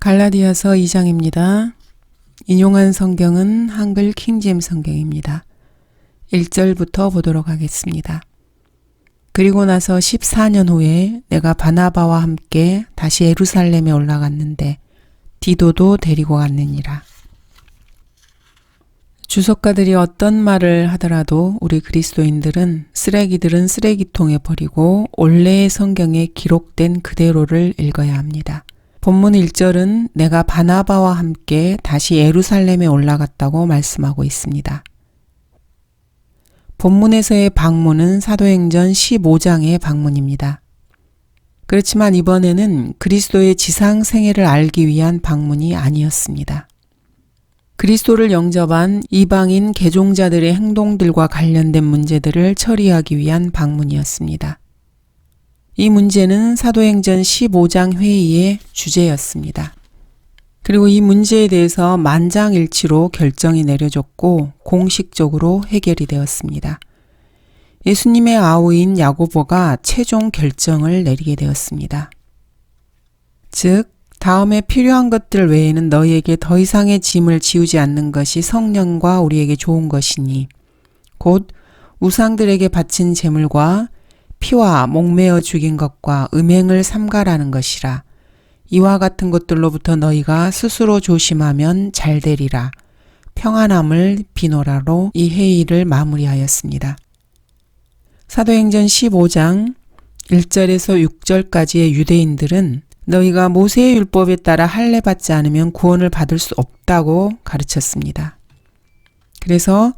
갈라디아서 2장입니다. 인용한 성경은 한글 킹제임스 성경입니다. 1절부터 보도록 하겠습니다. 그리고 나서 14년 후에 내가 바나바와 함께 다시 예루살렘에 올라갔는데 디도도 데리고 갔느니라. 주석가들이 어떤 말을 하더라도 우리 그리스도인들은 쓰레기들은 쓰레기통에 버리고 원래의 성경에 기록된 그대로를 읽어야 합니다. 본문 1절은 내가 바나바와 함께 다시 예루살렘에 올라갔다고 말씀하고 있습니다. 본문에서의 방문은 사도행전 15장의 방문입니다. 그렇지만 이번에는 그리스도의 지상 생애를 알기 위한 방문이 아니었습니다. 그리스도를 영접한 이방인 개종자들의 행동들과 관련된 문제들을 처리하기 위한 방문이었습니다. 이 문제는 사도행전 15장 회의의 주제였습니다. 그리고 이 문제에 대해서 만장일치로 결정이 내려졌고 공식적으로 해결이 되었습니다. 예수님의 아우인 야고보가 최종 결정을 내리게 되었습니다. 즉, 다음에 필요한 것들 외에는 너희에게 더 이상의 짐을 지우지 않는 것이 성령과 우리에게 좋은 것이니 곧 우상들에게 바친 제물과 피와 목매어 죽인 것과 음행을 삼가라는 것이라. 이와 같은 것들로부터 너희가 스스로 조심하면 잘 되리라. 평안함을 비노라로 이 회의를 마무리하였습니다. 사도행전 15장 1절에서 6절까지의 유대인들은 너희가 모세의 율법에 따라 할례 받지 않으면 구원을 받을 수 없다고 가르쳤습니다. 그래서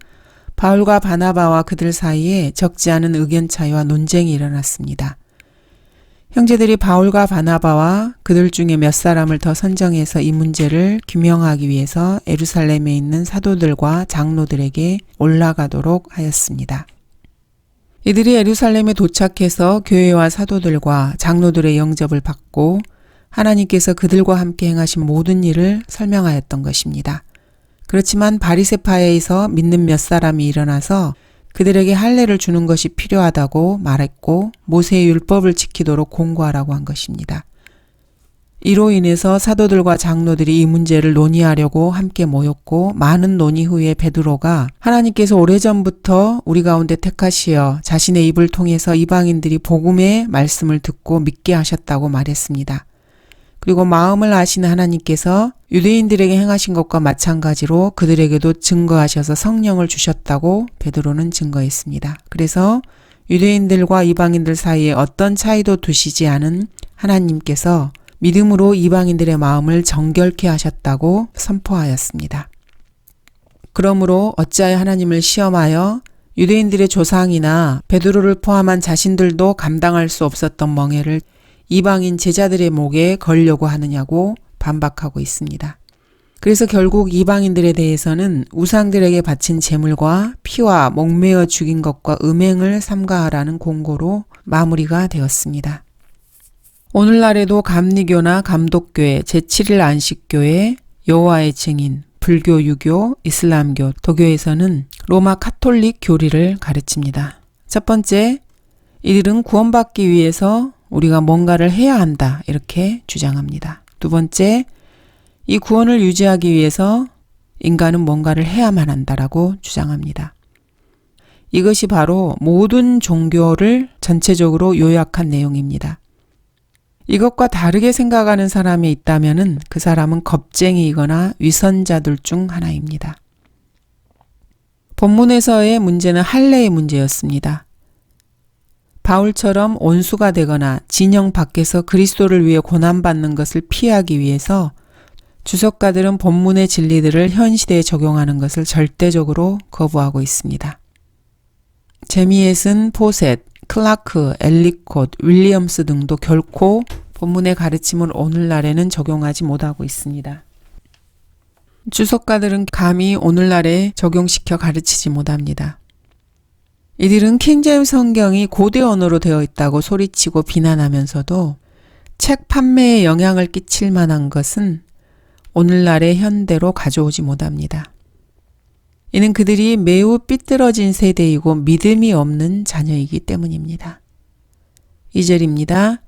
바울과 바나바와 그들 사이에 적지 않은 의견 차이와 논쟁이 일어났습니다. 형제들이 바울과 바나바와 그들 중에 몇 사람을 더 선정해서 이 문제를 규명하기 위해서 예루살렘에 있는 사도들과 장로들에게 올라가도록 하였습니다. 이들이 예루살렘에 도착해서 교회와 사도들과 장로들의 영접을 받고 하나님께서 그들과 함께 행하신 모든 일을 설명하였던 것입니다. 그렇지만 바리새파에서 믿는 몇 사람이 일어나서 그들에게 할례를 주는 것이 필요하다고 말했고 모세의 율법을 지키도록 공고하라고 한 것입니다. 이로 인해서 사도들과 장로들이 이 문제를 논의하려고 함께 모였고 많은 논의 후에 베드로가 하나님께서 오래전부터 우리 가운데 택하시어 자신의 입을 통해서 이방인들이 복음의 말씀을 듣고 믿게 하셨다고 말했습니다. 그리고 마음을 아시는 하나님께서 유대인들에게 행하신 것과 마찬가지로 그들에게도 증거하셔서 성령을 주셨다고 베드로는 증거했습니다. 그래서 유대인들과 이방인들 사이에 어떤 차이도 두시지 않은 하나님께서 믿음으로 이방인들의 마음을 정결케 하셨다고 선포하였습니다. 그러므로 어찌하여 하나님을 시험하여 유대인들의 조상이나 베드로를 포함한 자신들도 감당할 수 없었던 멍에를 이방인 제자들의 목에 걸려고 하느냐고 반박하고 있습니다. 그래서 결국 이방인들에 대해서는 우상들에게 바친 제물과 피와 목매어 죽인 것과 음행을 삼가하라는 공고로 마무리가 되었습니다. 오늘날에도 감리교나 감독교회, 제7일 안식교회, 여호와의 증인, 불교, 유교, 이슬람교, 도교에서는 로마 카톨릭 교리를 가르칩니다. 첫 번째, 이들은 구원받기 위해서 우리가 뭔가를 해야 한다 이렇게 주장합니다. 두 번째, 이 구원을 유지하기 위해서 인간은 뭔가를 해야만 한다라고 주장합니다. 이것이 바로 모든 종교를 전체적으로 요약한 내용입니다. 이것과 다르게 생각하는 사람이 있다면 그 사람은 겁쟁이이거나 위선자들 중 하나입니다. 본문에서의 문제는 할례의 문제였습니다. 바울처럼 온수가 되거나 진영 밖에서 그리스도를 위해 고난받는 것을 피하기 위해서 주석가들은 본문의 진리들을 현 시대에 적용하는 것을 절대적으로 거부하고 있습니다. 제미엣은 포셋, 클라크, 엘리콧, 윌리엄스 등도 결코 본문의 가르침을 오늘날에는 적용하지 못하고 있습니다. 주석가들은 감히 오늘날에 적용시켜 가르치지 못합니다. 이들은 킹제임스 성경이 고대 언어로 되어 있다고 소리치고 비난하면서도 책 판매에 영향을 끼칠 만한 것은 오늘날의 현대로 가져오지 못합니다. 이는 그들이 매우 삐뚤어진 세대이고 믿음이 없는 자녀이기 때문입니다. 2절입니다.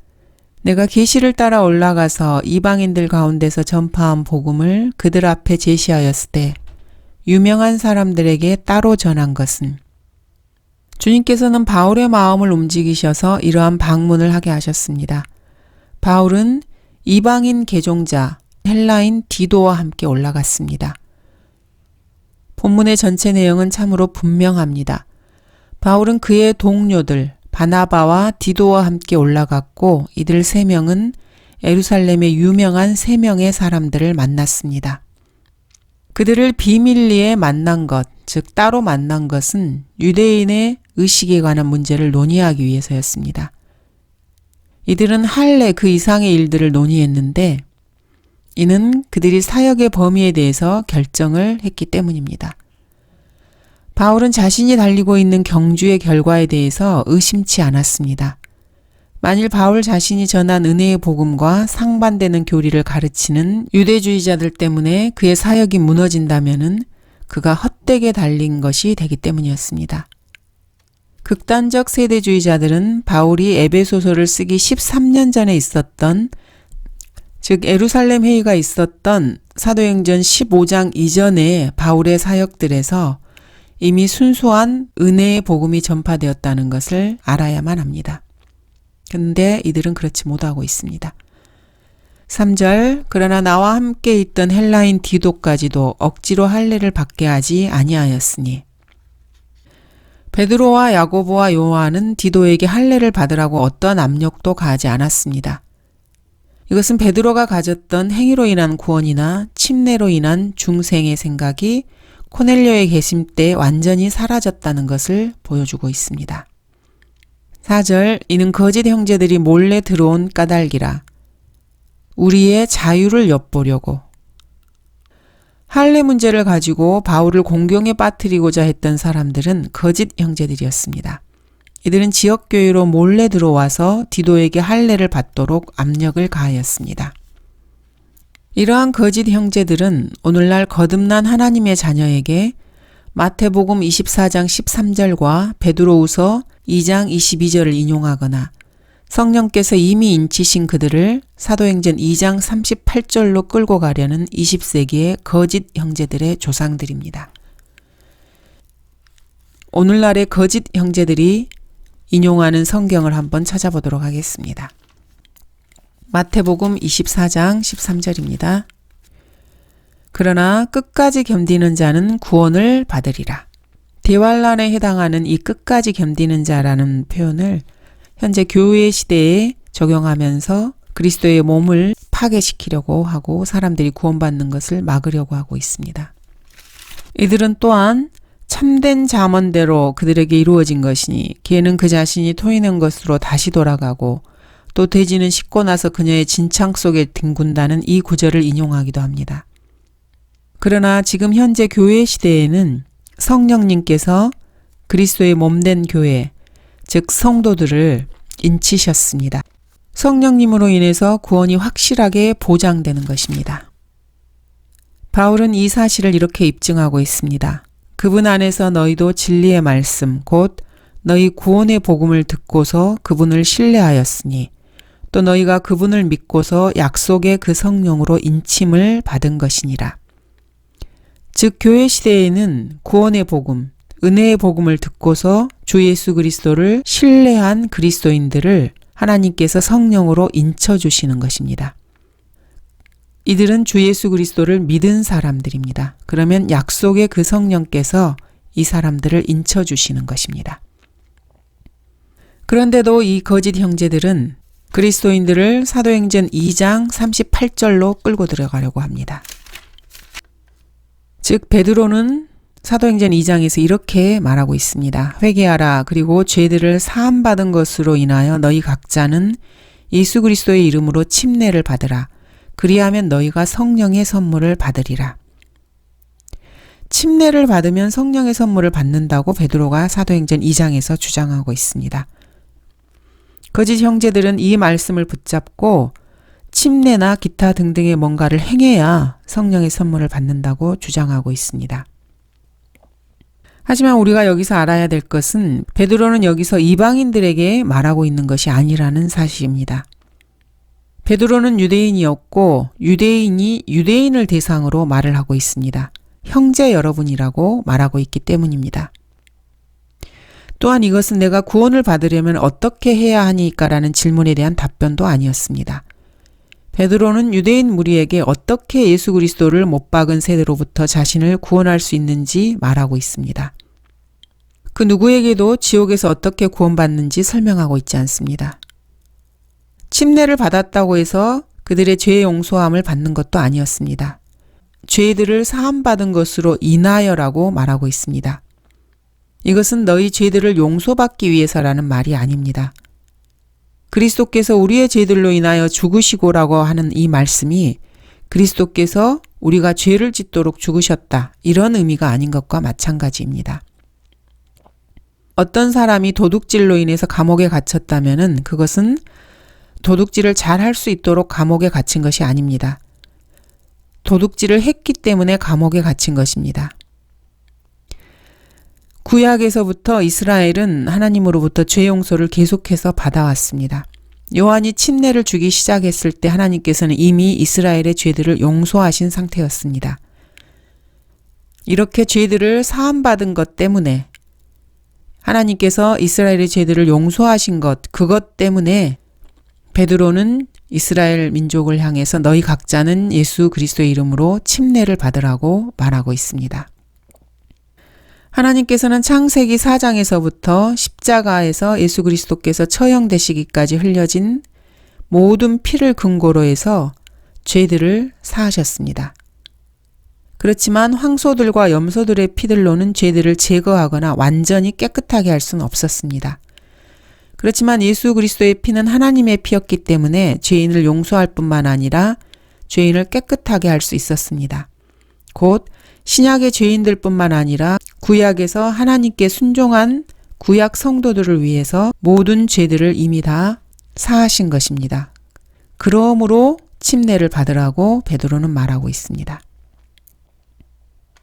내가 계시를 따라 올라가서 이방인들 가운데서 전파한 복음을 그들 앞에 제시하였을 때 유명한 사람들에게 따로 전한 것은 주님께서는 바울의 마음을 움직이셔서 이러한 방문을 하게 하셨습니다. 바울은 이방인 개종자 헬라인 디도와 함께 올라갔습니다. 본문의 전체 내용은 참으로 분명합니다. 바울은 그의 동료들 바나바와 디도와 함께 올라갔고 이들 3명은 예루살렘의 유명한 3명의 사람들을 만났습니다. 그들을 비밀리에 만난 것, 즉 따로 만난 것은 유대인의 의식에 관한 문제를 논의하기 위해서였습니다. 이들은 할례 그 이상의 일들을 논의했는데 이는 그들이 사역의 범위에 대해서 결정을 했기 때문입니다. 바울은 자신이 달리고 있는 경주의 결과에 대해서 의심치 않았습니다. 만일 바울 자신이 전한 은혜의 복음과 상반되는 교리를 가르치는 유대주의자들 때문에 그의 사역이 무너진다면은 그가 헛되게 달린 것이 되기 때문이었습니다. 극단적 세대주의자들은 바울이 에베소서를 쓰기 13년 전에 있었던 즉 예루살렘 회의가 있었던 사도행전 15장 이전에 바울의 사역들에서 이미 순수한 은혜의 복음이 전파되었다는 것을 알아야만 합니다. 그런데 이들은 그렇지 못하고 있습니다. 3절 그러나 나와 함께 있던 헬라인 디도까지도 억지로 할례를 받게 하지 아니하였으니 베드로와 야고보와 요한은 디도에게 할례를 받으라고 어떤 압력도 가하지 않았습니다. 이것은 베드로가 가졌던 행위로 인한 구원이나 침례로 인한 중생의 생각이 코넬료의 계심 때 완전히 사라졌다는 것을 보여주고 있습니다. 4절 이는 거짓 형제들이 몰래 들어온 까닭이라 우리의 자유를 엿보려고 할례 문제를 가지고 바울을 공경에 빠뜨리고자 했던 사람들은 거짓 형제들이었습니다. 이들은 지역교회로 몰래 들어와서 디도에게 할례를 받도록 압력을 가하였습니다. 이러한 거짓 형제들은 오늘날 거듭난 하나님의 자녀에게 마태복음 24장 13절과 베드로후서 2장 22절을 인용하거나 성령께서 이미 인치신 그들을 사도행전 2장 38절로 끌고 가려는 20세기의 거짓 형제들의 조상들입니다. 오늘날의 거짓 형제들이 인용하는 성경을 한번 찾아보도록 하겠습니다. 마태복음 24장 13절입니다. 그러나 끝까지 견디는 자는 구원을 받으리라. 대환란에 해당하는 이 끝까지 견디는 자라는 표현을 현재 교회 시대에 적용하면서 그리스도의 몸을 파괴시키려고 하고 사람들이 구원받는 것을 막으려고 하고 있습니다. 이들은 또한 참된 잠언대로 그들에게 이루어진 것이니 개는 그 자신이 토이는 것으로 다시 돌아가고 또 돼지는 씻고 나서 그녀의 진창 속에 뒹군다는 이 구절을 인용하기도 합니다. 그러나 지금 현재 교회 시대에는 성령님께서 그리스도의 몸된 교회, 즉 성도들을 인치셨습니다. 성령님으로 인해서 구원이 확실하게 보장되는 것입니다. 바울은 이 사실을 이렇게 입증하고 있습니다. 그분 안에서 너희도 진리의 말씀, 곧 너희 구원의 복음을 듣고서 그분을 신뢰하였으니 또 너희가 그분을 믿고서 약속의 그 성령으로 인침을 받은 것이니라. 즉 교회 시대에는 구원의 복음, 은혜의 복음을 듣고서 주 예수 그리스도를 신뢰한 그리스도인들을 하나님께서 성령으로 인쳐주시는 것입니다. 이들은 주 예수 그리스도를 믿은 사람들입니다. 그러면 약속의 그 성령께서 이 사람들을 인쳐주시는 것입니다. 그런데도 이 거짓 형제들은 그리스도인들을 사도행전 2장 38절로 끌고 들어가려고 합니다. 즉 베드로는 사도행전 2장에서 이렇게 말하고 있습니다. 회개하라. 그리고 죄들을 사함받은 것으로 인하여 너희 각자는 예수 그리스도의 이름으로 침례를 받으라. 그리하면 너희가 성령의 선물을 받으리라. 침례를 받으면 성령의 선물을 받는다고 베드로가 사도행전 2장에서 주장하고 있습니다. 거짓 형제들은 이 말씀을 붙잡고 침례나 기타 등등의 뭔가를 행해야 성령의 선물을 받는다고 주장하고 있습니다. 하지만 우리가 여기서 알아야 될 것은 베드로는 여기서 이방인들에게 말하고 있는 것이 아니라는 사실입니다. 베드로는 유대인이었고 유대인이 유대인을 대상으로 말을 하고 있습니다. 형제 여러분이라고 말하고 있기 때문입니다. 또한 이것은 내가 구원을 받으려면 어떻게 해야 하니까라는 질문에 대한 답변도 아니었습니다. 베드로는 유대인 무리에게 어떻게 예수 그리스도를 못 박은 세대로부터 자신을 구원할 수 있는지 말하고 있습니다. 그 누구에게도 지옥에서 어떻게 구원받는지 설명하고 있지 않습니다. 침례를 받았다고 해서 그들의 죄 용서함을 받는 것도 아니었습니다. 죄들을 사함받은 것으로 인하여라고 말하고 있습니다. 이것은 너희 죄들을 용서받기 위해서라는 말이 아닙니다. 그리스도께서 우리의 죄들로 인하여 죽으시고라고 하는 이 말씀이 그리스도께서 우리가 죄를 짓도록 죽으셨다, 이런 의미가 아닌 것과 마찬가지입니다. 어떤 사람이 도둑질로 인해서 감옥에 갇혔다면은 그것은 도둑질을 잘 할 수 있도록 감옥에 갇힌 것이 아닙니다. 도둑질을 했기 때문에 감옥에 갇힌 것입니다. 구약에서부터 이스라엘은 하나님으로부터 죄 용서를 계속해서 받아왔습니다. 요한이 침례를 주기 시작했을 때 하나님께서는 이미 이스라엘의 죄들을 용서하신 상태였습니다. 이렇게 죄들을 사함받은 것 때문에 하나님께서 이스라엘의 죄들을 용서하신 것, 그것 때문에 베드로는 이스라엘 민족을 향해서 너희 각자는 예수 그리스도의 이름으로 침례를 받으라고 말하고 있습니다. 하나님께서는 창세기 4장에서부터 십자가에서 예수 그리스도께서 처형되시기까지 흘려진 모든 피를 근거로 해서 죄들을 사하셨습니다. 그렇지만 황소들과 염소들의 피들로는 죄들을 제거하거나 완전히 깨끗하게 할 수는 없었습니다. 그렇지만 예수 그리스도의 피는 하나님의 피였기 때문에 죄인을 용서할 뿐만 아니라 죄인을 깨끗하게 할 수 있었습니다. 곧 신약의 죄인들 뿐만 아니라 구약에서 하나님께 순종한 구약 성도들을 위해서 모든 죄들을 이미 다 사하신 것입니다. 그러므로 침례를 받으라고 베드로는 말하고 있습니다.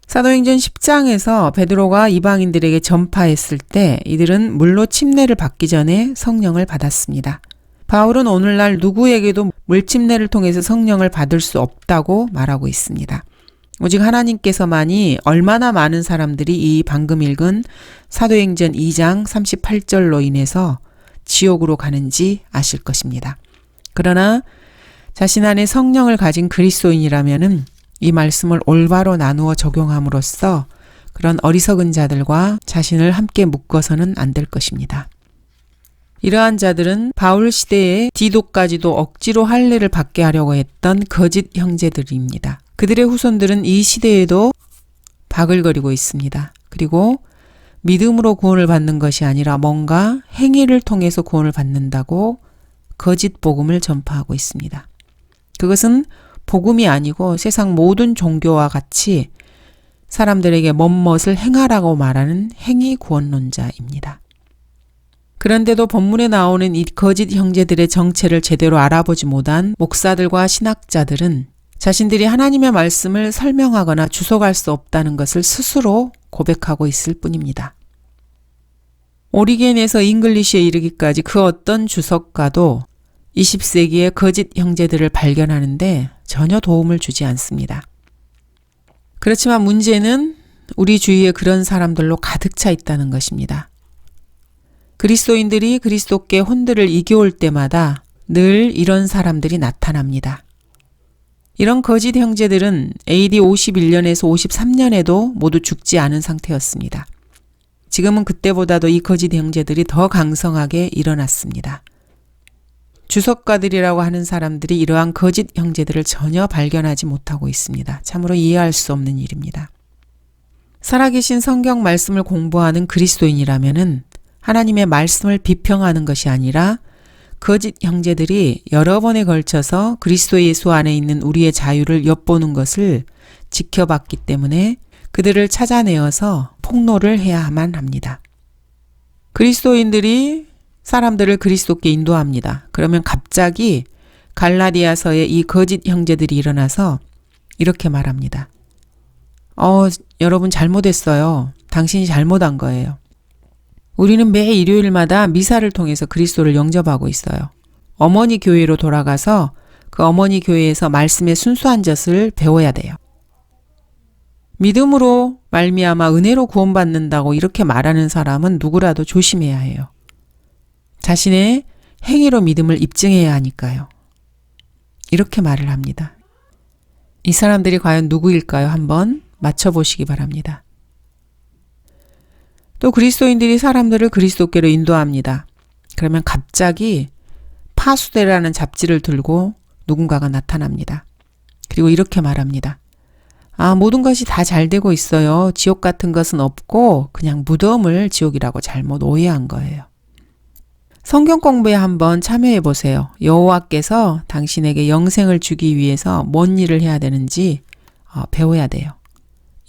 사도행전 10장에서 베드로가 이방인들에게 전파했을 때 이들은 물로 침례를 받기 전에 성령을 받았습니다. 바울은 오늘날 누구에게도 물침례를 통해서 성령을 받을 수 없다고 말하고 있습니다. 오직 하나님께서만이 얼마나 많은 사람들이 이 방금 읽은 사도행전 2장 38절로 인해서 지옥으로 가는지 아실 것입니다. 그러나 자신 안에 성령을 가진 그리스도인이라면은 이 말씀을 올바로 나누어 적용함으로써 그런 어리석은 자들과 자신을 함께 묶어서는 안 될 것입니다. 이러한 자들은 바울 시대에 디도까지도 억지로 할례를 받게 하려고 했던 거짓 형제들입니다. 그들의 후손들은 이 시대에도 바글거리고 있습니다. 그리고 믿음으로 구원을 받는 것이 아니라 뭔가 행위를 통해서 구원을 받는다고 거짓 복음을 전파하고 있습니다. 그것은 복음이 아니고 세상 모든 종교와 같이 사람들에게 멋멋을 행하라고 말하는 행위 구원론자입니다. 그런데도 본문에 나오는 이 거짓 형제들의 정체를 제대로 알아보지 못한 목사들과 신학자들은 자신들이 하나님의 말씀을 설명하거나 주석할 수 없다는 것을 스스로 고백하고 있을 뿐입니다. 오리겐에서 잉글리시에 이르기까지 그 어떤 주석가도 20세기의 거짓 형제들을 발견하는데 전혀 도움을 주지 않습니다. 그렇지만 문제는 우리 주위에 그런 사람들로 가득 차 있다는 것입니다. 그리스도인들이 그리스도께 혼들을 이겨올 때마다 늘 이런 사람들이 나타납니다. 이런 거짓 형제들은 AD 51년에서 53년에도 모두 죽지 않은 상태였습니다. 지금은 그때보다도 이 거짓 형제들이 더 강성하게 일어났습니다. 주석가들이라고 하는 사람들이 이러한 거짓 형제들을 전혀 발견하지 못하고 있습니다. 참으로 이해할 수 없는 일입니다. 살아계신 성경 말씀을 공부하는 그리스도인이라면은 하나님의 말씀을 비평하는 것이 아니라 거짓 형제들이 여러 번에 걸쳐서 그리스도 예수 안에 있는 우리의 자유를 엿보는 것을 지켜봤기 때문에 그들을 찾아내어서 폭로를 해야만 합니다. 그리스도인들이 사람들을 그리스도께 인도합니다. 그러면 갑자기 갈라디아서의 이 거짓 형제들이 일어나서 이렇게 말합니다. 여러분 잘못했어요. 당신이 잘못한 거예요. 우리는 매 일요일마다 미사를 통해서 그리스도를 영접하고 있어요. 어머니 교회로 돌아가서 그 어머니 교회에서 말씀의 순수한 젖을 배워야 돼요. 믿음으로 말미암아 은혜로 구원받는다고 이렇게 말하는 사람은 누구라도 조심해야 해요. 자신의 행위로 믿음을 입증해야 하니까요. 이렇게 말을 합니다. 이 사람들이 과연 누구일까요? 한번 맞춰보시기 바랍니다. 또 그리스도인들이 사람들을 그리스도께로 인도합니다. 그러면 갑자기 파수대라는 잡지를 들고 누군가가 나타납니다. 그리고 이렇게 말합니다. 모든 것이 다 잘 되고 있어요. 지옥 같은 것은 없고 그냥 무덤을 지옥이라고 잘못 오해한 거예요. 성경 공부에 한번 참여해 보세요. 여호와께서 당신에게 영생을 주기 위해서 뭔 일을 해야 되는지 배워야 돼요.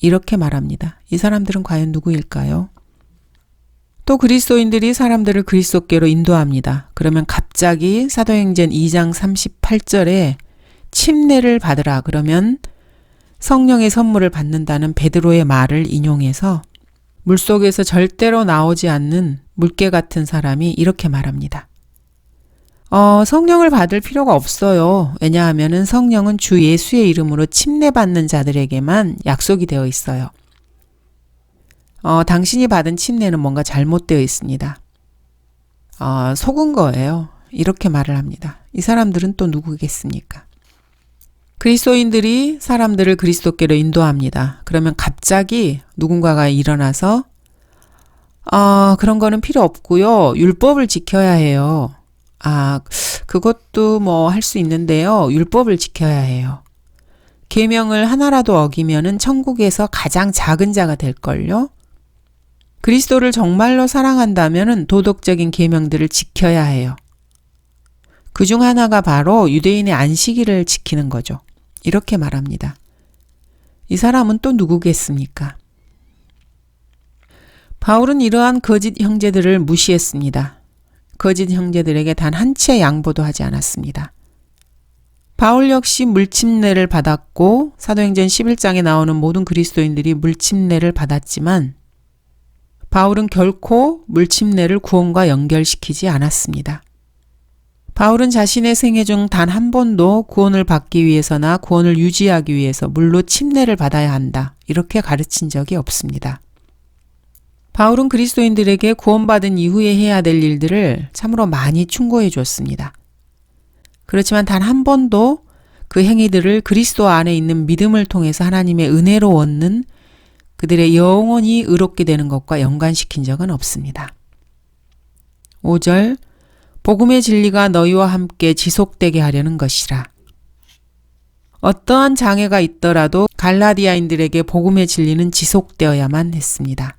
이렇게 말합니다. 이 사람들은 과연 누구일까요? 또 그리스도인들이 사람들을 그리스도께로 인도합니다. 그러면 갑자기 사도행전 2장 38절에 침례를 받으라 그러면 성령의 선물을 받는다는 베드로의 말을 인용해서 물속에서 절대로 나오지 않는 물개 같은 사람이 이렇게 말합니다. 성령을 받을 필요가 없어요. 왜냐하면 성령은 주 예수의 이름으로 침례받는 자들에게만 약속이 되어 있어요. 당신이 받은 침례는 뭔가 잘못되어 있습니다. 속은 거예요. 이렇게 말을 합니다. 이 사람들은 또 누구겠습니까? 그리스도인들이 사람들을 그리스도께로 인도합니다. 그러면 갑자기 누군가가 일어나서 그런 거는 필요 없고요. 율법을 지켜야 해요. 그것도 뭐 할 수 있는데요. 율법을 지켜야 해요. 계명을 하나라도 어기면은 천국에서 가장 작은 자가 될걸요. 그리스도를 정말로 사랑한다면은 도덕적인 계명들을 지켜야 해요. 그중 하나가 바로 유대인의 안식일을 지키는 거죠. 이렇게 말합니다. 이 사람은 또 누구겠습니까? 바울은 이러한 거짓 형제들을 무시했습니다. 거짓 형제들에게 단 한 채 양보도 하지 않았습니다. 바울 역시 물침례를 받았고 사도행전 11장에 나오는 모든 그리스도인들이 물침례를 받았지만 바울은 결코 물침례를 구원과 연결시키지 않았습니다. 바울은 자신의 생애 중 단 한 번도 구원을 받기 위해서나 구원을 유지하기 위해서 물로 침례를 받아야 한다. 이렇게 가르친 적이 없습니다. 바울은 그리스도인들에게 구원받은 이후에 해야 될 일들을 참으로 많이 충고해 줬습니다. 그렇지만 단 한 번도 그 행위들을 그리스도 안에 있는 믿음을 통해서 하나님의 은혜로 얻는 그들의 영원히 의롭게 되는 것과 연관시킨 적은 없습니다. 5절 복음의 진리가 너희와 함께 지속되게 하려는 것이라. 어떠한 장애가 있더라도 갈라디아인들에게 복음의 진리는 지속되어야만 했습니다.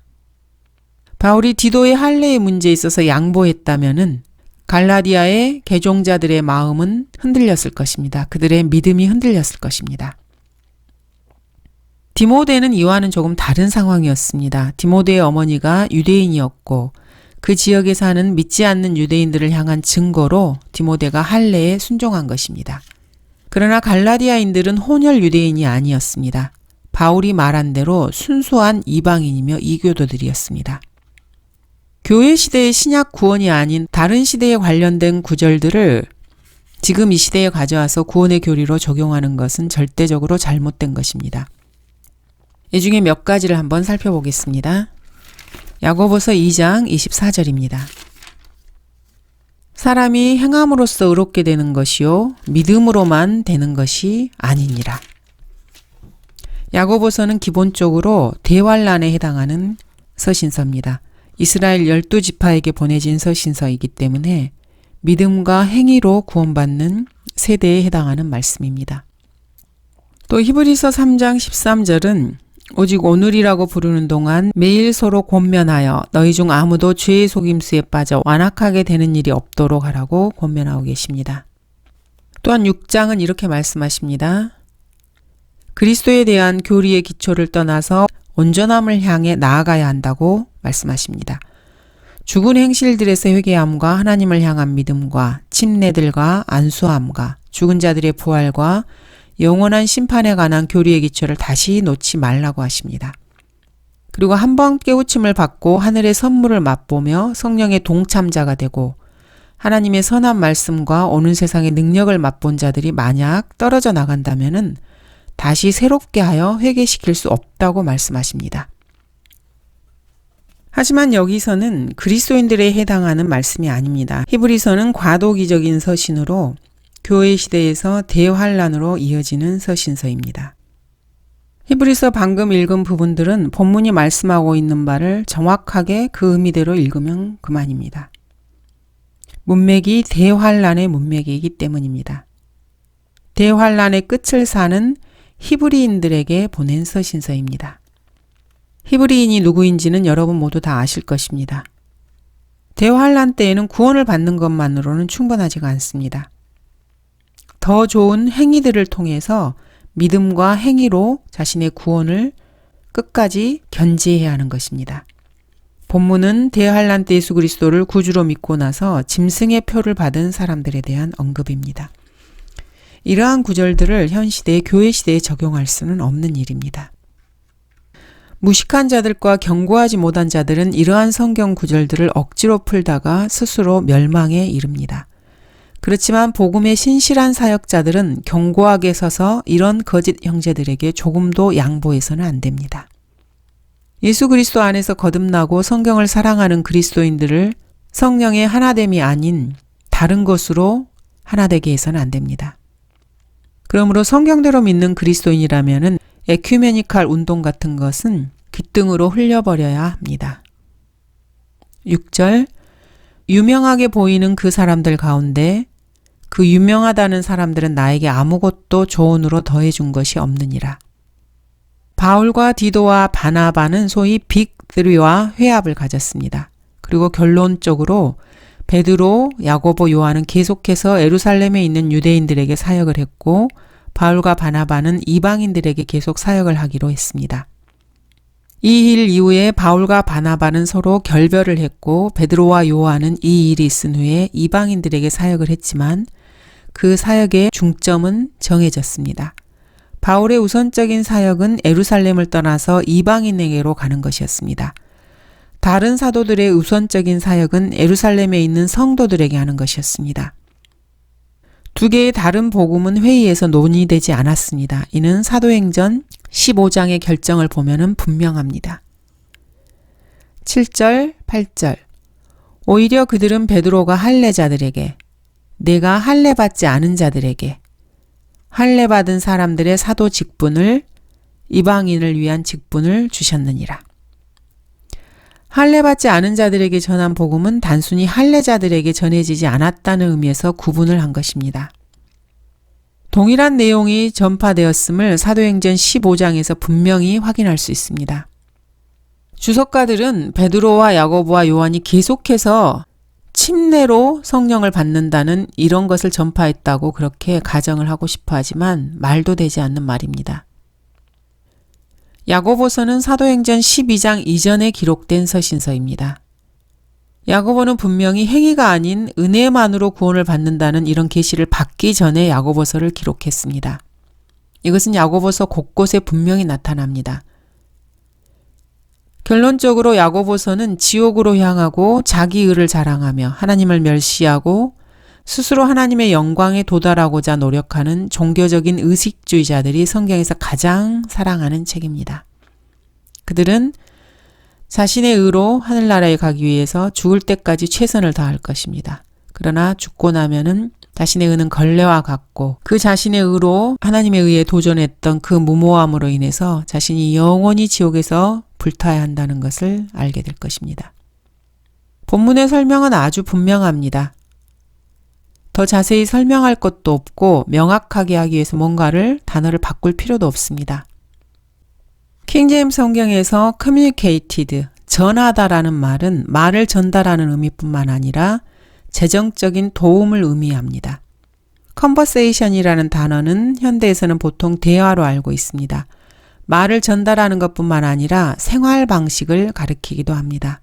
바울이 디도의 할례의 문제에 있어서 양보했다면은 갈라디아의 개종자들의 마음은 흔들렸을 것입니다. 그들의 믿음이 흔들렸을 것입니다. 디모데는 이와는 조금 다른 상황이었습니다. 디모데의 어머니가 유대인이었고 그 지역에 사는 믿지 않는 유대인들을 향한 증거로 디모데가 할례에 순종한 것입니다. 그러나 갈라디아인들은 혼혈 유대인이 아니었습니다. 바울이 말한 대로 순수한 이방인이며 이교도들이었습니다. 교회 시대의 신약 구원이 아닌 다른 시대에 관련된 구절들을 지금 이 시대에 가져와서 구원의 교리로 적용하는 것은 절대적으로 잘못된 것입니다. 이 중에 몇 가지를 한번 살펴보겠습니다. 야고보서 2장 24절입니다. 사람이 행함으로써 의롭게 되는 것이요 믿음으로만 되는 것이 아니니라. 야고보서는 기본적으로 대환란에 해당하는 서신서입니다. 이스라엘 12지파에게 보내진 서신서이기 때문에 믿음과 행위로 구원받는 세대에 해당하는 말씀입니다. 또 히브리서 3장 13절은 오직 오늘이라고 부르는 동안 매일 서로 권면하여 너희 중 아무도 죄의 속임수에 빠져 완악하게 되는 일이 없도록 하라고 권면하고 계십니다. 또한 6장은 이렇게 말씀하십니다. 그리스도에 대한 교리의 기초를 떠나서 온전함을 향해 나아가야 한다고 말씀하십니다. 죽은 행실들에서 회개함과 하나님을 향한 믿음과 침례들과 안수함과 죽은 자들의 부활과 영원한 심판에 관한 교리의 기초를 다시 놓지 말라고 하십니다. 그리고 한 번 깨우침을 받고 하늘의 선물을 맛보며 성령의 동참자가 되고 하나님의 선한 말씀과 오는 세상의 능력을 맛본 자들이 만약 떨어져 나간다면은 다시 새롭게 하여 회개시킬 수 없다고 말씀하십니다. 하지만 여기서는 그리스도인들에 해당하는 말씀이 아닙니다. 히브리서는 과도기적인 서신으로 교회 시대에서 대환란으로 이어지는 서신서입니다. 히브리서 방금 읽은 부분들은 본문이 말씀하고 있는 바를 정확하게 그 의미대로 읽으면 그만입니다. 문맥이 대환란의 문맥이기 때문입니다. 대환란의 끝을 사는 히브리인들에게 보낸 서신서입니다. 히브리인이 누구인지는 여러분 모두 다 아실 것입니다. 대환란 때에는 구원을 받는 것만으로는 충분하지가 않습니다. 더 좋은 행위들을 통해서 믿음과 행위로 자신의 구원을 끝까지 견지해야 하는 것입니다. 본문은 대환란 때 예수 그리스도를 구주로 믿고 나서 짐승의 표를 받은 사람들에 대한 언급입니다. 이러한 구절들을 현 시대의 교회 시대에 적용할 수는 없는 일입니다. 무식한 자들과 경고하지 못한 자들은 이러한 성경 구절들을 억지로 풀다가 스스로 멸망에 이릅니다. 그렇지만 복음의 신실한 사역자들은 견고하게 서서 이런 거짓 형제들에게 조금도 양보해서는 안 됩니다. 예수 그리스도 안에서 거듭나고 성경을 사랑하는 그리스도인들을 성령의 하나됨이 아닌 다른 것으로 하나되게 해서는 안 됩니다. 그러므로 성경대로 믿는 그리스도인이라면은 에큐메니칼 운동 같은 것은 귓등으로 흘려버려야 합니다. 6절 유명하게 보이는 그 사람들 가운데 그 유명하다는 사람들은 나에게 아무것도 조언으로 더해준 것이 없느니라. 바울과 디도와 바나바는 소위 빅3와 회합을 가졌습니다. 그리고 결론적으로 베드로, 야고보, 요한은 계속해서 예루살렘에 있는 유대인들에게 사역을 했고 바울과 바나바는 이방인들에게 계속 사역을 하기로 했습니다. 이 일 이후에 바울과 바나바는 서로 결별을 했고 베드로와 요한은 이 일이 있은 후에 이방인들에게 사역을 했지만 그 사역의 중점은 정해졌습니다. 바울의 우선적인 사역은 예루살렘을 떠나서 이방인에게로 가는 것이었습니다. 다른 사도들의 우선적인 사역은 예루살렘에 있는 성도들에게 하는 것이었습니다. 두 개의 다른 복음은 회의에서 논의되지 않았습니다. 이는 사도행전 15장의 결정을 보면 분명합니다. 7절, 8절 오히려 그들은 베드로가 할례자들에게 내가 할례받지 않은 자들에게 할례받은 사람들의 사도 직분을 이방인을 위한 직분을 주셨느니라. 할례받지 않은 자들에게 전한 복음은 단순히 할례자들에게 전해지지 않았다는 의미에서 구분을 한 것입니다. 동일한 내용이 전파되었음을 사도행전 15장에서 분명히 확인할 수 있습니다. 주석가들은 베드로와 야고보와 요한이 계속해서 침례로 성령을 받는다는 이런 것을 전파했다고 그렇게 가정을 하고 싶어 하지만 말도 되지 않는 말입니다. 야고보서는 사도행전 12장 이전에 기록된 서신서입니다. 야고보는 분명히 행위가 아닌 은혜만으로 구원을 받는다는 이런 계시를 받기 전에 야고보서를 기록했습니다. 이것은 야고보서 곳곳에 분명히 나타납니다. 결론적으로 야고보서는 지옥으로 향하고 자기 의를 자랑하며 하나님을 멸시하고 스스로 하나님의 영광에 도달하고자 노력하는 종교적인 의식주의자들이 성경에서 가장 사랑하는 책입니다. 그들은 자신의 의로 하늘나라에 가기 위해서 죽을 때까지 최선을 다할 것입니다. 그러나 죽고 나면은 자신의 의는 걸레와 같고 그 자신의 의로 하나님의 의에 도전했던 그 무모함으로 인해서 자신이 영원히 지옥에서 불타야 한다는 것을 알게 될 것입니다. 본문의 설명은 아주 분명합니다. 더 자세히 설명할 것도 없고 명확하게 하기 위해서 뭔가를 단어를 바꿀 필요도 없습니다. 킹제임스 성경에서 communicated, 전하다라는 말은 말을 전달하는 의미뿐만 아니라 재정적인 도움을 의미합니다. conversation이라는 단어는 현대에서는 보통 대화로 알고 있습니다. 말을 전달하는 것뿐만 아니라 생활 방식을 가리키기도 합니다.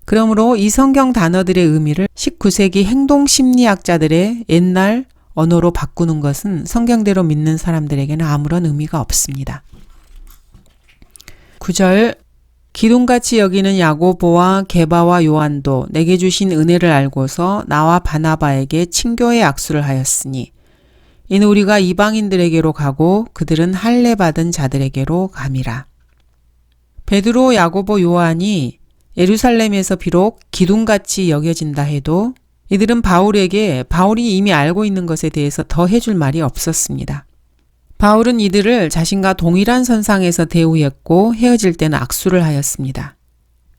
그러므로 이 성경 단어들의 의미를 19세기 행동심리학자들의 옛날 언어로 바꾸는 것은 성경대로 믿는 사람들에게는 아무런 의미가 없습니다. 9절 기둥같이 여기는 야고보와 게바와 요한도 내게 주신 은혜를 알고서 나와 바나바에게 친교의 악수를 하였으니 이는 우리가 이방인들에게로 가고 그들은 할례 받은 자들에게로 감이라. 베드로, 야고보, 요한이 예루살렘에서 비록 기둥같이 여겨진다 해도 이들은 바울에게 바울이 이미 알고 있는 것에 대해서 더 해줄 말이 없었습니다. 바울은 이들을 자신과 동일한 선상에서 대우했고 헤어질 때는 악수를 하였습니다.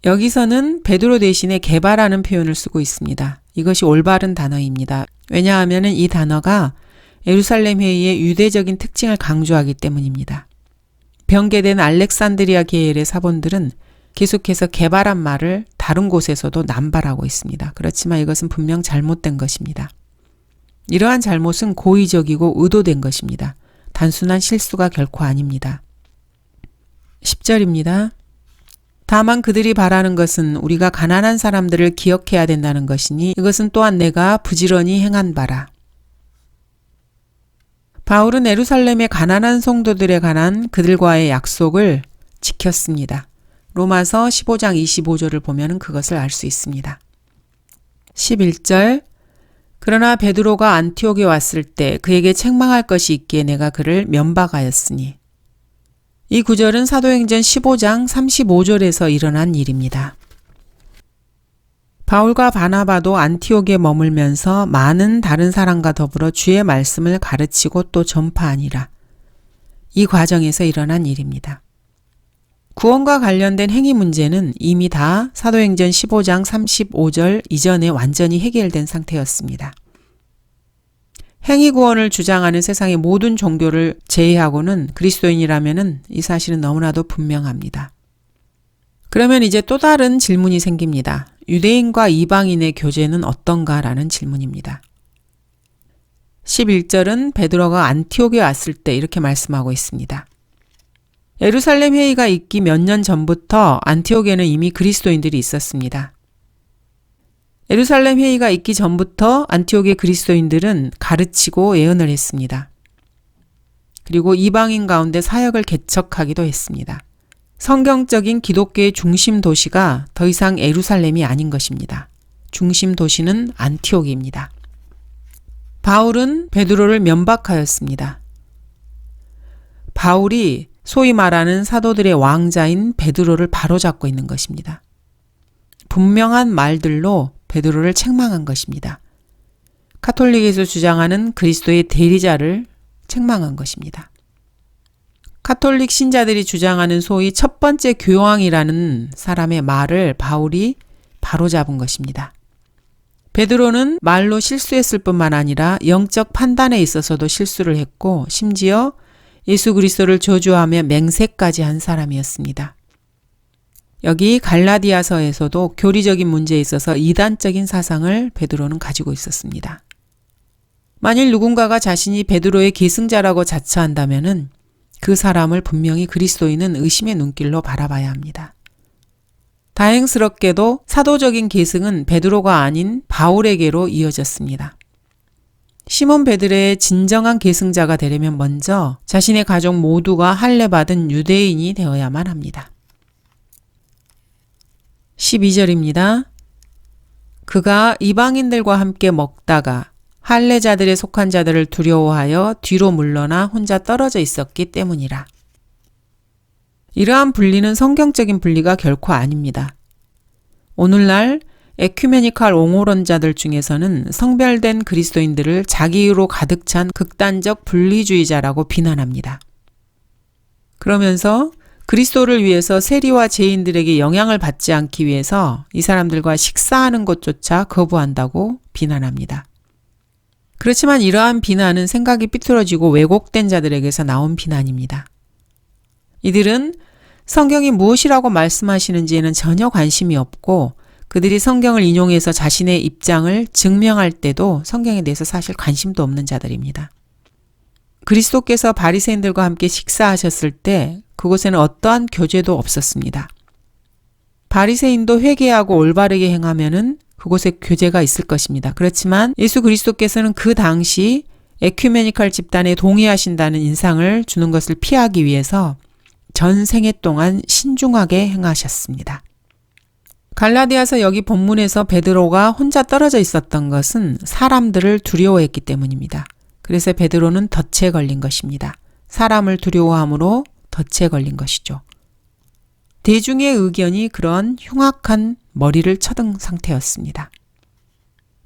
여기서는 베드로 대신에 게바라는 표현을 쓰고 있습니다. 이것이 올바른 단어입니다. 왜냐하면 이 단어가 예루살렘 회의의 유대적인 특징을 강조하기 때문입니다. 변개된 알렉산드리아 계열의 사본들은 계속해서 게바란 말을 다른 곳에서도 남발하고 있습니다. 그렇지만 이것은 분명 잘못된 것입니다. 이러한 잘못은 고의적이고 의도된 것입니다. 단순한 실수가 결코 아닙니다. 10절입니다. 다만 그들이 바라는 것은 우리가 가난한 사람들을 기억해야 된다는 것이니 이것은 또한 내가 부지런히 행한 바라. 바울은 예루살렘의 가난한 성도들에 관한 그들과의 약속을 지켰습니다. 로마서 15장 25절을 보면 그것을 알 수 있습니다. 11절 그러나 베드로가 안티옥에 왔을 때 그에게 책망할 것이 있기에 내가 그를 면박하였으니 이 구절은 사도행전 15장 35절에서 일어난 일입니다. 바울과 바나바도 안티옥에 머물면서 많은 다른 사람과 더불어 주의 말씀을 가르치고 또 전파하니라. 이 과정에서 일어난 일입니다. 구원과 관련된 행위 문제는 이미 다 사도행전 15장 35절 이전에 완전히 해결된 상태였습니다. 행위 구원을 주장하는 세상의 모든 종교를 제외하고는 그리스도인이라면 이 사실은 너무나도 분명합니다. 그러면 이제 또 다른 질문이 생깁니다. 유대인과 이방인의 교제는 어떤가라는 질문입니다. 11절은 베드로가 안티옥에 왔을 때 이렇게 말씀하고 있습니다. 예루살렘 회의가 있기 몇 년 전부터 안티옥에는 이미 그리스도인들이 있었습니다. 예루살렘 회의가 있기 전부터 안티옥의 그리스도인들은 가르치고 예언을 했습니다. 그리고 이방인 가운데 사역을 개척하기도 했습니다. 성경적인 기독교의 중심 도시가 더 이상 예루살렘이 아닌 것입니다. 중심 도시는 안티옥입니다. 바울은 베드로를 면박하였습니다. 바울이 소위 말하는 사도들의 왕자인 베드로를 바로잡고 있는 것입니다. 분명한 말들로 베드로를 책망한 것입니다. 카톨릭에서 주장하는 그리스도의 대리자를 책망한 것입니다. 카톨릭 신자들이 주장하는 소위 첫 번째 교황이라는 사람의 말을 바울이 바로잡은 것입니다. 베드로는 말로 실수했을 뿐만 아니라 영적 판단에 있어서도 실수를 했고 심지어 예수 그리스도를 저주하며 맹세까지 한 사람이었습니다. 여기 갈라디아서에서도 교리적인 문제에 있어서 이단적인 사상을 베드로는 가지고 있었습니다. 만일 누군가가 자신이 베드로의 계승자라고 자처한다면 그 사람을 분명히 그리스도인은 의심의 눈길로 바라봐야 합니다. 다행스럽게도 사도적인 계승은 베드로가 아닌 바울에게로 이어졌습니다. 시몬 베드로의 진정한 계승자가 되려면 먼저 자신의 가족 모두가 할례받은 유대인이 되어야만 합니다. 12절입니다. 그가 이방인들과 함께 먹다가 할례자들에 속한 자들을 두려워하여 뒤로 물러나 혼자 떨어져 있었기 때문이라. 이러한 분리는 성경적인 분리가 결코 아닙니다. 오늘날 에큐메니칼 옹호론자들 중에서는 성별된 그리스도인들을 자기로 가득 찬 극단적 분리주의자라고 비난합니다. 그러면서 그리스도를 위해서 세리와 죄인들에게 영향을 받지 않기 위해서 이 사람들과 식사하는 것조차 거부한다고 비난합니다. 그렇지만 이러한 비난은 생각이 삐뚤어지고 왜곡된 자들에게서 나온 비난입니다. 이들은 성경이 무엇이라고 말씀하시는지에는 전혀 관심이 없고 그들이 성경을 인용해서 자신의 입장을 증명할 때도 성경에 대해서 사실 관심도 없는 자들입니다. 그리스도께서 바리새인들과 함께 식사하셨을 때 그곳에는 어떠한 교제도 없었습니다. 바리새인도 회개하고 올바르게 행하면은 그곳에 교제가 있을 것입니다. 그렇지만 예수 그리스도께서는 그 당시 에큐메니칼 집단에 동의하신다는 인상을 주는 것을 피하기 위해서 전 생애 동안 신중하게 행하셨습니다. 갈라디아서 여기 본문에서 베드로가 혼자 떨어져 있었던 것은 사람들을 두려워했기 때문입니다. 그래서 베드로는 덫에 걸린 것입니다. 사람을 두려워함으로 덫에 걸린 것이죠. 대중의 의견이 그런 흉악한 머리를 쳐든 상태였습니다.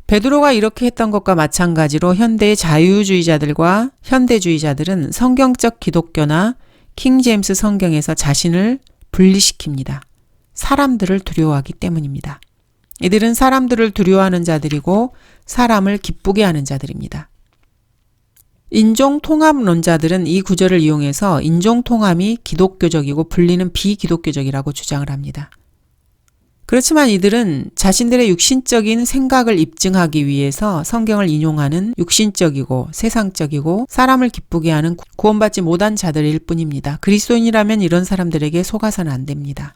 베드로가 이렇게 했던 것과 마찬가지로 현대의 자유주의자들과 현대주의자들은 성경적 기독교나 킹제임스 성경에서 자신을 분리시킵니다. 사람들을 두려워하기 때문입니다. 이들은 사람들을 두려워하는 자들이고 사람을 기쁘게 하는 자들입니다. 인종통합론자들은 이 구절을 이용해서 인종통합이 기독교적이고 분리는 비기독교적이라고 주장을 합니다. 그렇지만 이들은 자신들의 육신적인 생각을 입증하기 위해서 성경을 인용하는 육신적이고 세상적이고 사람을 기쁘게 하는 구원받지 못한 자들일 뿐입니다. 그리스도인이라면 이런 사람들에게 속아서는 안 됩니다.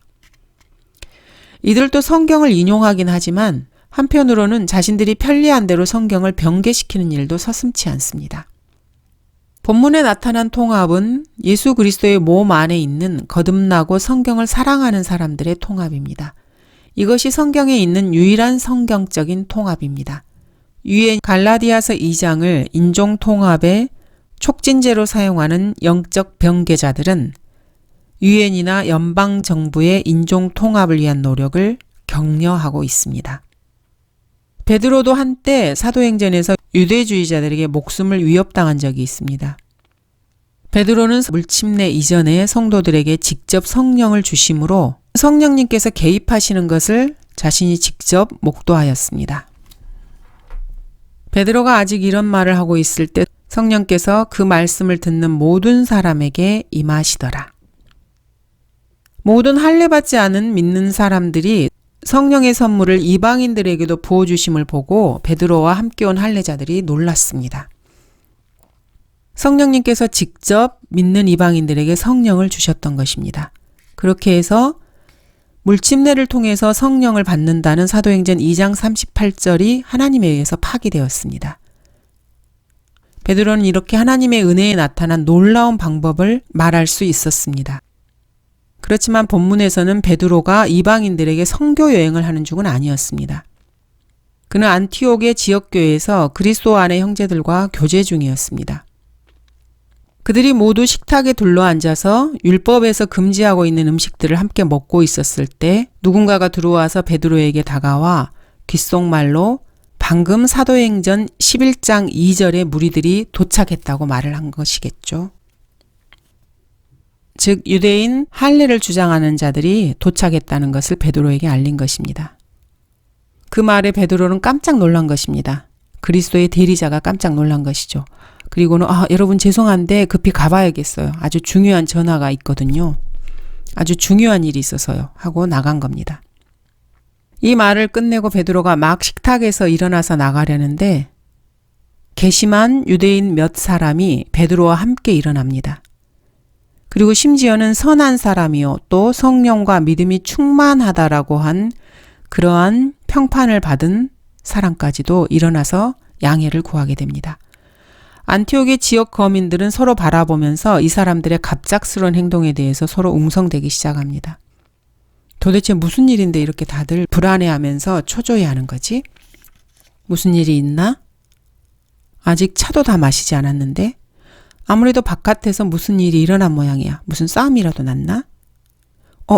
이들도 성경을 인용하긴 하지만 한편으로는 자신들이 편리한 대로 성경을 변개시키는 일도 서슴지 않습니다. 본문에 나타난 통합은 예수 그리스도의 몸 안에 있는 거듭나고 성경을 사랑하는 사람들의 통합입니다. 이것이 성경에 있는 유일한 성경적인 통합입니다. 위에 갈라디아서 2장을 인종통합의 촉진제로 사용하는 영적 변개자들은 유엔이나 연방정부의 인종통합을 위한 노력을 격려하고 있습니다. 베드로도 한때 사도행전에서 유대주의자들에게 목숨을 위협당한 적이 있습니다. 베드로는 물침례 이전에 성도들에게 직접 성령을 주심으로 성령님께서 개입하시는 것을 자신이 직접 목도하였습니다. 베드로가 아직 이런 말을 하고 있을 때 성령께서 그 말씀을 듣는 모든 사람에게 임하시더라. 모든 할례받지 않은 믿는 사람들이 성령의 선물을 이방인들에게도 부어주심을 보고 베드로와 함께 온 할례자들이 놀랐습니다. 성령님께서 직접 믿는 이방인들에게 성령을 주셨던 것입니다. 그렇게 해서 물침례를 통해서 성령을 받는다는 사도행전 2장 38절이 하나님에 의해서 파기되었습니다. 베드로는 이렇게 하나님의 은혜에 나타난 놀라운 방법을 말할 수 있었습니다. 그렇지만 본문에서는 베드로가 이방인들에게 선교 여행을 하는 중은 아니었습니다. 그는 안티옥의 지역교회에서 그리스도 안의 형제들과 교제 중이었습니다. 그들이 모두 식탁에 둘러앉아서 율법에서 금지하고 있는 음식들을 함께 먹고 있었을 때 누군가가 들어와서 베드로에게 다가와 귓속말로 방금 사도행전 11장 2절에 무리들이 도착했다고 말을 한 것이겠죠. 즉 유대인 할례를 주장하는 자들이 도착했다는 것을 베드로에게 알린 것입니다. 그 말에 베드로는 깜짝 놀란 것입니다. 그리스도의 대리자가 깜짝 놀란 것이죠. 그리고는 여러분 죄송한데 급히 가봐야겠어요. 아주 중요한 전화가 있거든요. 아주 중요한 일이 있어서요. 하고 나간 겁니다. 이 말을 끝내고 베드로가 막 식탁에서 일어나서 나가려는데 괘씸한 유대인 몇 사람이 베드로와 함께 일어납니다. 그리고 심지어는 선한 사람이요 또 성령과 믿음이 충만하다라고 한 그러한 평판을 받은 사람까지도 일어나서 양해를 구하게 됩니다. 안티옥의 지역 거민들은 서로 바라보면서 이 사람들의 갑작스러운 행동에 대해서 서로 웅성대기 시작합니다. 도대체 무슨 일인데 이렇게 다들 불안해하면서 초조해하는 거지? 무슨 일이 있나? 아직 차도 다 마시지 않았는데? 아무래도 바깥에서 무슨 일이 일어난 모양이야. 무슨 싸움이라도 났나?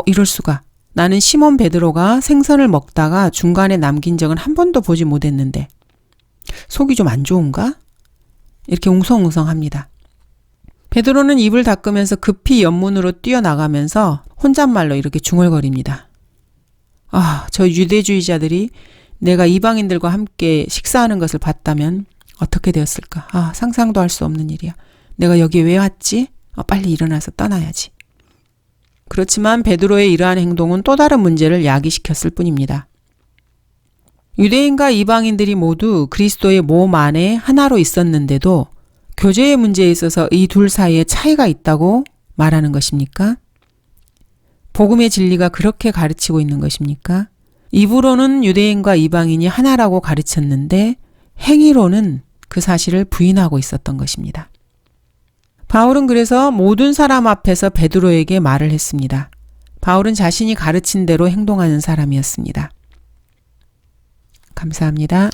이럴 수가. 나는 시몬 베드로가 생선을 먹다가 중간에 남긴 적은 한 번도 보지 못했는데 속이 좀 안 좋은가? 이렇게 웅성웅성합니다. 베드로는 입을 닦으면서 급히 연문으로 뛰어나가면서 혼잣말로 이렇게 중얼거립니다. 저 유대주의자들이 내가 이방인들과 함께 식사하는 것을 봤다면 어떻게 되었을까? 상상도 할 수 없는 일이야. 내가 여기 왜 왔지? 빨리 일어나서 떠나야지. 그렇지만 베드로의 이러한 행동은 또 다른 문제를 야기시켰을 뿐입니다. 유대인과 이방인들이 모두 그리스도의 몸 안에 하나로 있었는데도 교제의 문제에 있어서 이 둘 사이에 차이가 있다고 말하는 것입니까? 복음의 진리가 그렇게 가르치고 있는 것입니까? 입으로는 유대인과 이방인이 하나라고 가르쳤는데 행위로는 그 사실을 부인하고 있었던 것입니다. 바울은 그래서 모든 사람 앞에서 베드로에게 말을 했습니다. 바울은 자신이 가르친 대로 행동하는 사람이었습니다. 감사합니다.